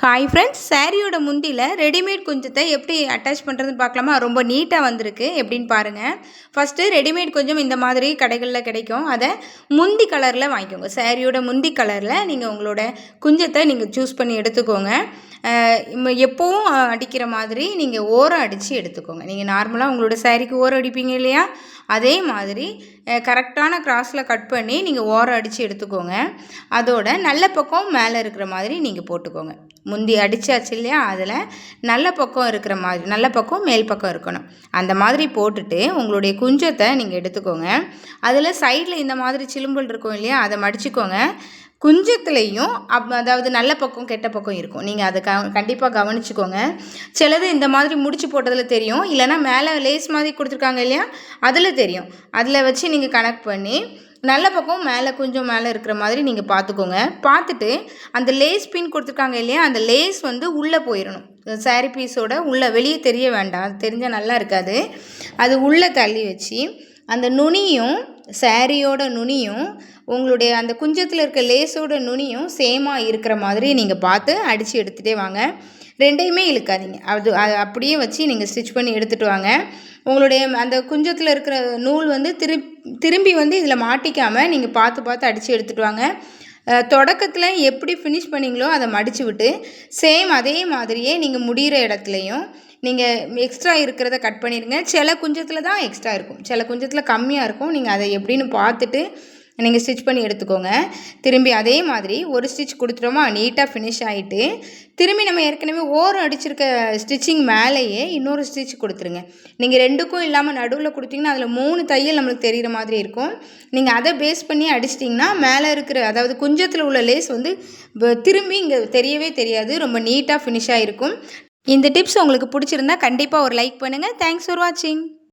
Hi friends, சாரியோட முந்தியில் readymade குஞ்சத்தை எப்படி attach பண்ணுறதுன்னு பார்க்கலாமா? ரொம்ப நீட்டாக வந்திருக்கு. எப்படின்னு பாருங்கள். ஃபஸ்ட்டு ரெடிமேட் கொஞ்சம் இந்த மாதிரி கடைகளில் கிடைக்கும். அதை முந்தி கலரில் வாங்கிக்கோங்க. சாரியோட முந்தி கலரில் நீங்கள் உங்களோட குஞ்சத்தை நீங்கள் சூஸ் பண்ணி எடுத்துக்கோங்க. எப்போவும் அடிக்கிற மாதிரி நீங்கள் ஓரம் அடித்து எடுத்துக்கோங்க. நீங்கள் நார்மலாக உங்களோட சாரிக்கு ஓரம் அடிப்பீங்க இல்லையா, அதே மாதிரி கரெக்டான கிராஸில் கட் பண்ணி நீங்கள் ஓரம் அடித்து எடுத்துக்கோங்க. அதோட நல்ல பக்கம் மேலே இருக்கிற மாதிரி நீங்கள் போட்டுக்கோங்க. முந்தி அடித்தாச்சு இல்லையா, அதில் நல்ல பக்கம் இருக்கிற மாதிரி, நல்ல பக்கம் மேல் பக்கம் இருக்கணும். அந்த மாதிரி போட்டுட்டு உங்களுடைய குஞ்சத்தை நீங்கள் எடுத்துக்கோங்க. அதில் சைடில் இந்த மாதிரி சிலும்பல் இருக்கும் இல்லையா, அதை மடிச்சுக்கோங்க. குஞ்சத்துலேயும் அதாவது நல்ல பக்கம் கெட்ட பக்கம் இருக்கும். நீங்கள் அதை கண்டிப்பாக கவனிச்சுக்கோங்க. சிலது இந்த மாதிரி முடிச்சு போட்டதில் தெரியும், இல்லைனா மேலே லேஸ் மாதிரி கொடுத்துருக்காங்க இல்லையா, அதில் தெரியும். அதில் வச்சு நீங்கள் கனெக்ட் பண்ணி நல்ல பக்கம் மேலே கொஞ்சம் மேலே இருக்கிற மாதிரி நீங்கள் பார்த்துக்கோங்க. பார்த்துட்டு அந்த லேஸ் பின் கொடுத்துருக்காங்க இல்லையா, அந்த லேஸ் உள்ளே போயிடணும். சாரீ பீஸோட உள்ளே வெளியே தெரிய வேண்டாம், அது தெரிஞ்சால் நல்லா இருக்காது. அது உள்ளே தள்ளி வச்சு அந்த நுனியும் சாரியோட நுனியும் உங்களுடைய அந்த குஞ்சத்தில் இருக்க லேஸோட நுனியும் சேமாக இருக்கிற மாதிரி நீங்கள் பார்த்து அடித்து எடுத்துகிட்டே வாங்க. ரெண்டையுமே இழுக்காதீங்க. அது அப்படியே வச்சு நீங்கள் ஸ்டிச் பண்ணி எடுத்துகிட்டு வாங்க. உங்களுடைய அந்த குஞ்சத்தில் இருக்கிற நூல் திரும்பி இதில் மாட்டிக்காமல் நீங்கள் பார்த்து அடித்து எடுத்துகிட்டு வாங்க. தொடக்கத்தில் எப்படி ஃபினிஷ் பண்ணிங்களோ அதை மடித்து விட்டு சேம் அதே மாதிரியே நீங்கள் முடிகிற இடத்துலையும் நீங்கள் எக்ஸ்ட்ரா இருக்கிறத கட் பண்ணிடுங்க. சில குஞ்சத்தில் தான் எக்ஸ்ட்ரா இருக்கும், சில குஞ்சத்தில் கம்மியாக இருக்கும். நீங்கள் அதை எப்படின்னு பார்த்துட்டு நீங்கள் ஸ்டிச் பண்ணி எடுத்துக்கோங்க. திரும்பி அதே மாதிரி ஒரு ஸ்டிச் கொடுத்துட்டோமா, நீட்டாக ஃபினிஷ் ஆகிட்டு திரும்பி நம்ம ஏற்கனவே ஓரம் அடிச்சிருக்க ஸ்டிச்சிங் மேலேயே இன்னொரு ஸ்டிச் கொடுத்துருங்க. நீங்கள் ரெண்டுக்கும் இல்லாமல் நடுவில் கொடுத்தீங்கன்னா அதில் 3 தையல் நம்மளுக்கு தெரிகிற மாதிரி இருக்கும். நீங்கள் அதை பேஸ் பண்ணி அடிச்சிட்டிங்கன்னா மேலே இருக்கிற அதாவது குஞ்சத்தில் உள்ள லேஸ் திரும்பி இங்கே தெரியவே தெரியாது. ரொம்ப நீட்டாக ஃபினிஷாக இருக்கும். இந்த டிப்ஸ் உங்களுக்கு பிடிச்சிருந்தா கண்டிப்பாக ஒரு லைக் பண்ணுங்கள். தேங்க்ஸ் ஃபார் வாட்சிங்.